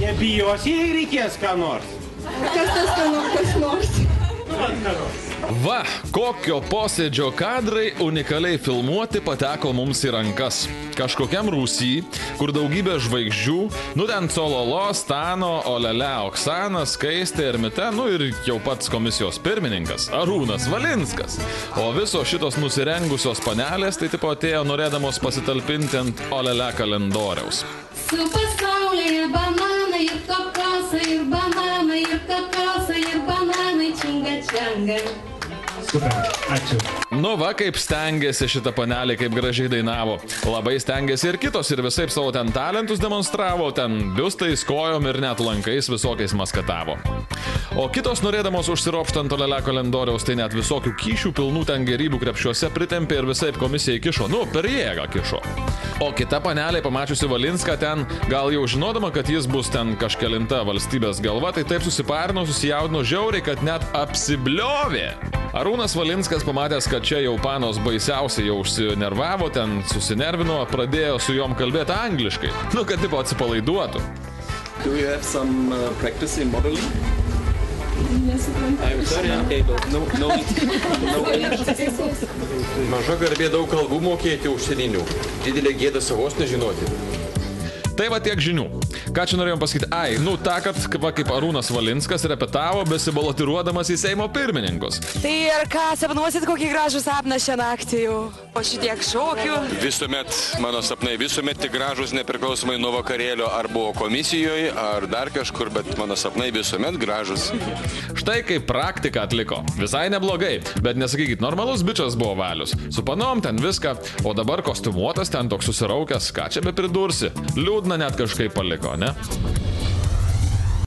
Nebijosi, jei reikės ką nors. Kas tas kas nors? Va, kokio posėdžio kadrai unikaliai filmuoti pateko mums į rankas. Kažkokiam Rūsy, kur daugybė žvaigždžių, ten Cololo, Stano, Olele, Oksana, Skaistė, Ermite, ir jau pats komisijos pirmininkas, Arūnas Valinskas. O viso šitos nusirengusios panelės tai tipo atėjo norėdamos pasitalpinti ant Olele kalendoriaus. Su pasaulyje bananai ir kokosai, ir bananai, ir kokosai, ir bananai, činga čanga. Super, ačiū. Va, kaip stengiasi šitą panelį, kaip gražiai dainavo. Labai stengiasi ir kitos, ir visaip savo ten talentus demonstravo, ten biustais, kojom ir net lankais visokiais maskatavo. O kitos norėdamos užsiropšti ant Olele kalendoriaus, tai net visokių kyšių pilnų ten gerybių krepšiuose pritempė ir visaip komisijai kišo, per jėgą kišo. O kita panelė, pamačiusi Valinską ten, gal jau žinodama, kad jis bus ten kažkelinta valstybės galva, tai taip susiparino, susijaudino žiauriai, kad net apsibliovė. Arūnas Valinskas pamatęs, kad čia jau panos baisiausiai jau užsinervavo, ten susinervino, pradėjo su jom kalbėti angliškai. Kad tipo atsipalaiduotų. Do you have some practice in modeling? Nesuprantu. I'm sorry, no. Maža garbė daug kalbų mokėti užsieninių. Didelė gėda savos nežinoti. Tai va tiek žinių. Ką čia norėjom pasakyti? Ta, kad kaip Arūnas Valinskas repetavo besibalotiruodamas į Seimo pirmininkus. Tai ir ką, sapnuosit kokį gražų sapną šią naktį jau? Po šitiek šokių? Visuomet, mano sapnai visuomet tik gražus, nepriklausomai nuo vakarėlio, ar buvo komisijoje, ar dar kažkur, bet mano sapnai visuomet gražus. Štai kaip praktiką atliko. Visai neblogai, bet nesakykit, normalus bičas buvo Valius. Su panom ten viską, o dabar kostiumuotas ten toks susiraukęs, ką čia be pridursi. Liūdna net kažkaip paliko, ne?